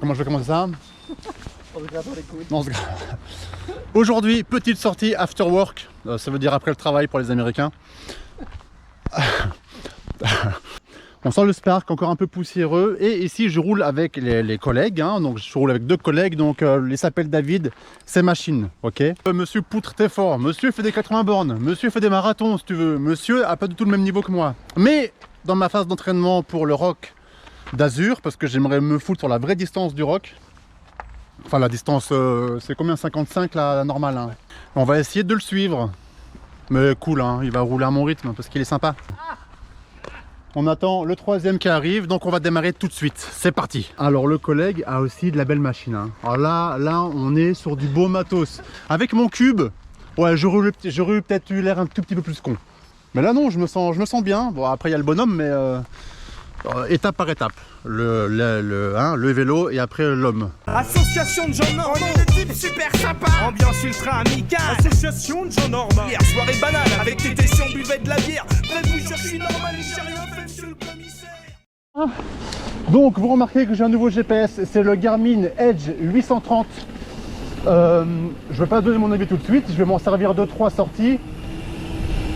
comment je vais commencer ça? On se gratte les couilles. Non, on se gratte. Aujourd'hui, petite sortie after work. Ça veut dire après le travail pour les Américains. On sent le Spark encore un peu poussiéreux. Et ici, je roule avec les collègues. Hein. Donc, je roule avec 2 collègues. Donc, il s'appelle David. C'est machine. Ok. Monsieur poutre très fort. Monsieur fait des 80 bornes. Monsieur fait des marathons, si tu veux. Monsieur a pas du tout le même niveau que moi. Mais dans ma phase d'entraînement pour le rock d'Azur, parce que j'aimerais me foutre sur la vraie distance du rock. Enfin, la distance, c'est combien? 55 la normale. Hein. On va essayer de le suivre. Mais cool, hein. Il va rouler à mon rythme parce qu'il est sympa. On attend le 3e qui arrive, donc on va démarrer tout de suite. C'est parti. Alors le collègue a aussi de la belle machine. Hein. Alors là, on est sur du beau matos. Avec mon cube, ouais, j'aurais peut-être eu l'air un tout petit peu plus con. Mais là non, je me sens bien. Bon, après il y a le bonhomme, mais étape par étape. Le vélo et après l'homme. Association de gens normaux, on est des types super sympas. Ambiance ultra amicale. Association de gens normaux. Hier soirée banale, avec tes si on buvait de la bière. Bref, vous cherchez normal et j'ai rien fait, monsieur le commissaire. Donc vous remarquez que j'ai un nouveau GPS, c'est le Garmin Edge 830. Je ne vais pas donner mon avis tout de suite, je vais m'en servir 2-3 sorties.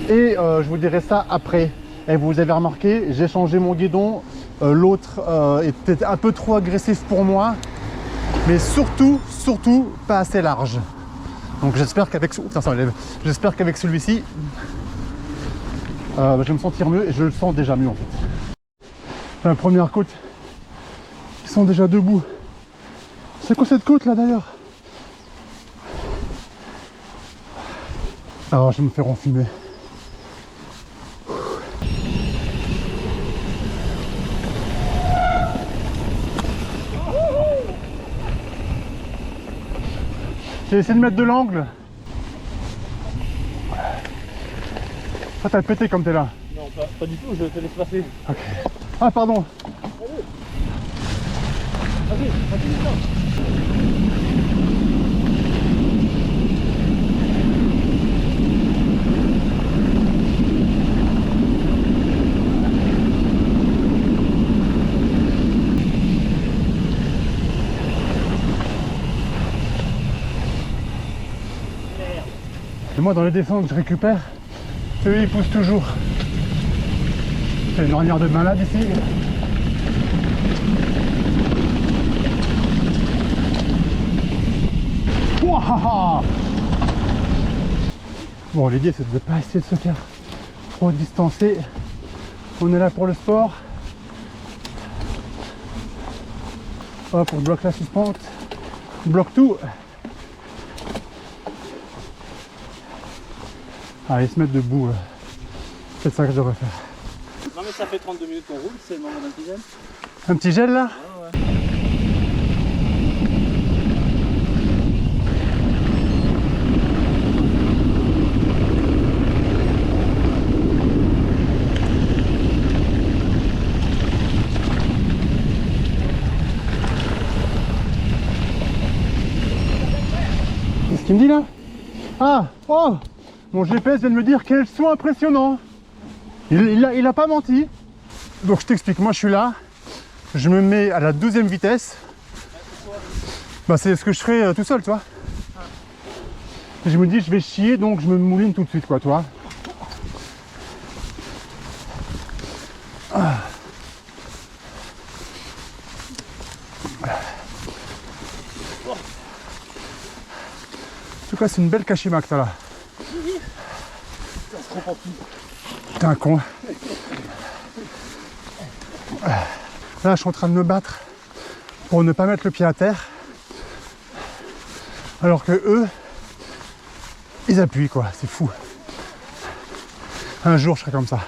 Et je vous dirai ça après. Et vous avez remarqué, j'ai changé mon guidon. L'autre était un peu trop agressif pour moi, mais surtout pas assez large. Donc j'espère qu'avec celui-ci, je vais me sentir mieux et je le sens déjà mieux en fait. La première côte, ils sont déjà debout. C'est quoi cette côte là d'ailleurs? Alors je vais me faire enfumer. J'ai essayé de mettre de l'angle. Ah, t'as pété comme t'es là. Non, pas du tout, je te laisse passer. Ok. Ah, pardon. Vas-y, Et moi, dans les descentes, je récupère. Eux, ils poussent toujours. C'est une ornière de malade ici. Ouah. Bon, l'idée, c'est de ne pas essayer de se faire trop distancer. On est là pour le sport. Hop, on bloque la suspente. On bloque tout. Allez, se mettre debout. C'est ça que je devrais faire. non mais ça fait 32 minutes qu'on roule, c'est le moment d'un petit gel. Un petit gel là? Ouais. Qu'est-ce qu'il me dit là? Ah! Oh! Mon GPS vient de me dire quel son impressionnant. Il a pas menti. Donc je t'explique, moi je suis là, je me mets à la 12e vitesse. Bah c'est ce que je ferais tout seul, tu vois. Et je me dis je vais chier, donc je me mouline tout de suite, quoi, tu vois. Ah. En tout cas c'est une belle Kashima que t'as là. T'es un con. Là, je suis en train de me battre pour ne pas mettre le pied à terre. Alors que eux, ils appuient, quoi. C'est fou. Un jour, je serai comme ça.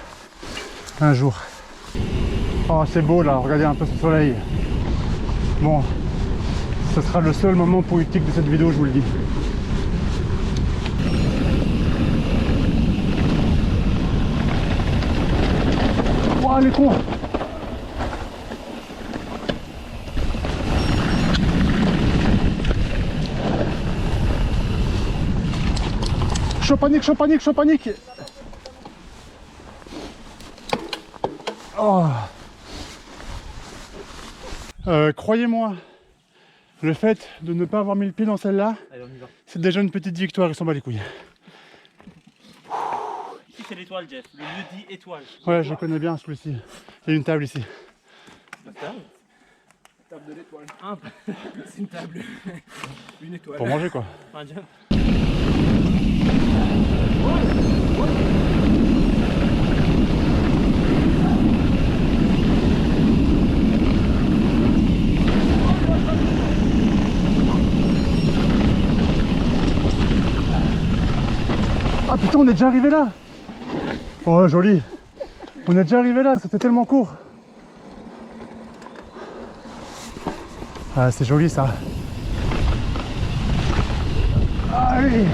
Un jour. Oh, c'est beau là. Regardez un peu ce soleil. Bon, ce sera le seul moment poétique de cette vidéo, je vous le dis. Oh, les cons! Je suis en panique! Oh. Croyez-moi, Le fait de ne pas avoir mis le pied dans celle-là, Allez, on y va. c'est déjà une petite victoire, ils s'en bat les couilles. Ici, c'est l'étoile, Jeff. Le lieu dit étoile. Ouais, je connais bien celui-ci. Il y a une table ici. La table. Table de l'étoile. Ah, C'est une table. Une étoile. Pour manger quoi. un Jeff. Ah putain, on est déjà arrivé là. Oh joli. On est déjà arrivé là, c'était tellement court. Ah c'est joli ça. Allez.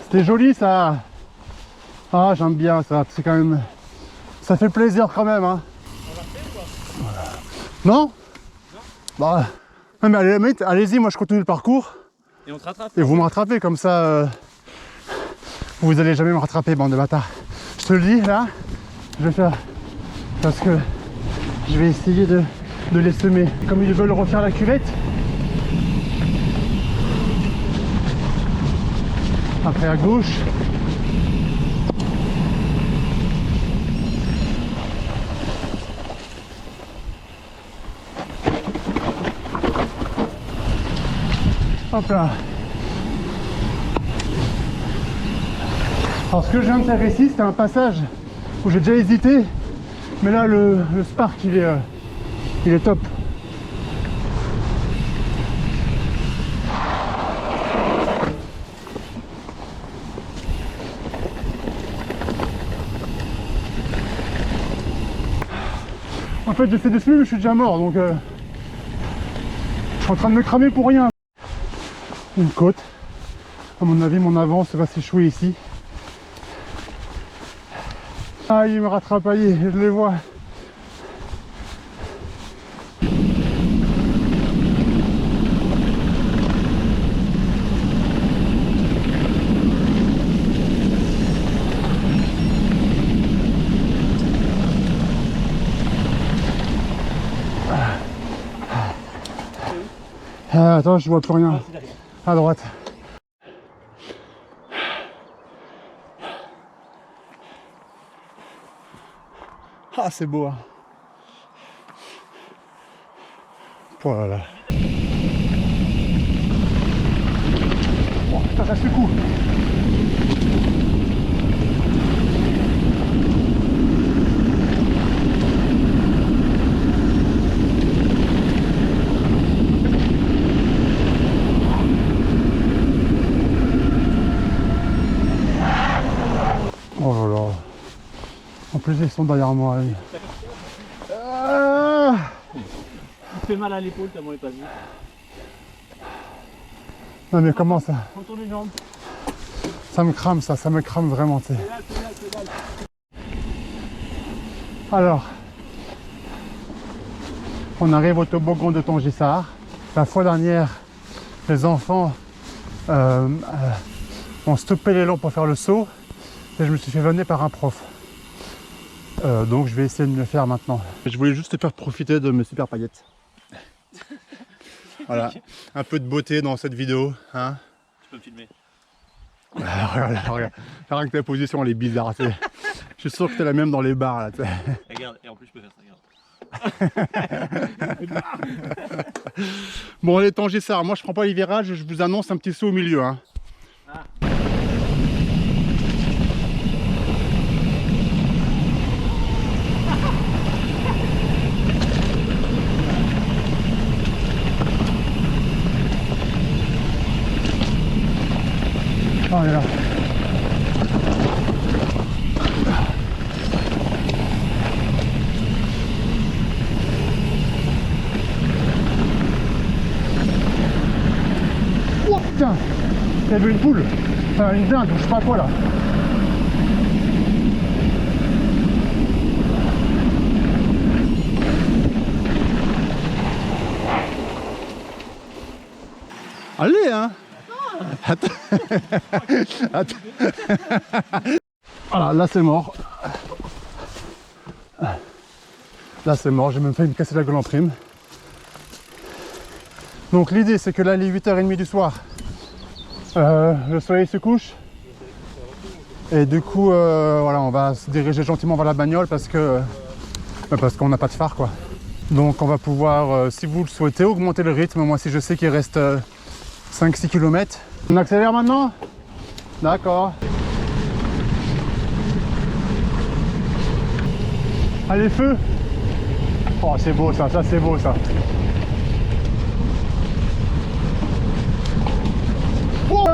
C'était joli ça. Ah j'aime bien ça, c'est quand même... Ça fait plaisir quand même hein. On l'a fait ou pas? Non? Bah... Non mais allez-y, moi je continue le parcours. Et on te rattrape. Et vous me rattrapez comme ça, vous allez jamais me rattraper, bande de bâtards. Je te le dis là, je vais faire parce que je vais essayer de les semer. Comme ils veulent refaire la cuvette. Après à gauche. Hop là. Alors ce que je viens de faire ici, c'était un passage où j'ai déjà hésité, mais là le Spark il est top. En fait j'essaie de suivre mais je suis déjà mort donc je suis en train de me cramer pour rien. Une côte. À mon avis, mon avance va s'échouer ici. Ah, il me rattrape, allez, je les vois. Ah, attends, je vois plus rien. À droite. Ah c'est beau hein. Voilà. Oh, putain, ça secoue. Oh là là. En plus ils sont derrière moi. Allez. Ah Il te fait mal à l'épaule tellement il est pas vite. non mais comment ça? Retourne les jambes. Ça me crame ça me crame vraiment tu sais. Alors, on arrive au toboggan de Tongisar. La fois dernière, les enfants ont stoppé l'élan pour faire le saut et je me suis fait vanner par un prof. Donc je vais essayer de le faire maintenant. Je voulais juste te faire profiter de mes super paillettes. Voilà, un peu de beauté dans cette vidéo. Hein. Tu peux me filmer. Regarde. Rien que ta position elle est bizarre. Je suis sûr que t'es la même dans les bars là. Regarde, et en plus je peux faire ça, regarde. Bon les Tongisar, moi je prends pas les virages, je vous annonce un petit saut au milieu. Hein. Ah. Oh, là. Oh putain, il y avait une poule, enfin une dinde, je sais pas quoi là. Allez hein. Attends. Attends. Voilà, là c'est mort. Là c'est mort, j'ai même failli me casser la gueule en prime. Donc l'idée c'est que là il est 8h30 du soir. Le soleil se couche. Et du coup voilà, on va se diriger gentiment vers la bagnole parce qu'on n'a pas de phare quoi. Donc on va pouvoir, si vous le souhaitez, augmenter le rythme. Moi si je sais qu'il reste 5-6 km. On accélère maintenant? D'accord. Allez feu! Oh c'est beau ça c'est beau ça. Oh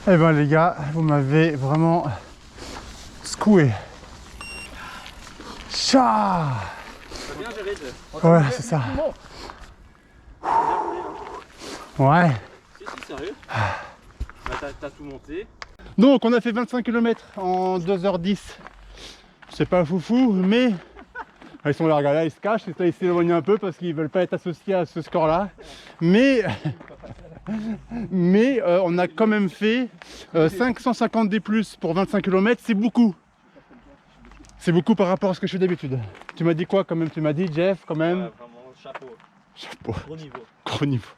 Eh ben les gars, vous m'avez vraiment secoué. Cha! Bien géré, Ouais, c'est ça. Ouais. Si, sérieux. T'as tout monté. Donc on a fait 25 km en 2h10. C'est pas foufou, mais ils sont là, regarde, là ils se cachent, ils s'éloignent un peu parce qu'ils veulent pas être associés à ce score là. Mais on a quand même fait 550 D+ pour 25 km, c'est beaucoup. C'est beaucoup par rapport à ce que je fais d'habitude. Tu m'as dit quoi quand même? Tu m'as dit Jeff quand même? Ouais, vraiment, chapeau. Chapeau. Gros niveau. Gros niveau.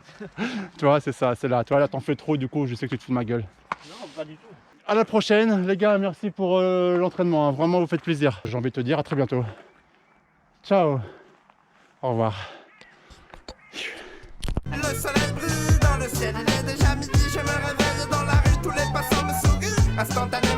Tu vois, c'est ça, c'est là. Tu vois, là t'en fais trop, du coup je sais que tu te fous de ma gueule. Non, pas du tout. À la prochaine, les gars, merci pour l'entraînement, hein. Vraiment vous faites plaisir. J'ai envie de te dire à très bientôt. Ciao. Au revoir. Le soleil brille dans le ciel, il est déjà midi, je me réveille dans la rue, tous les passants me sourient instantanément.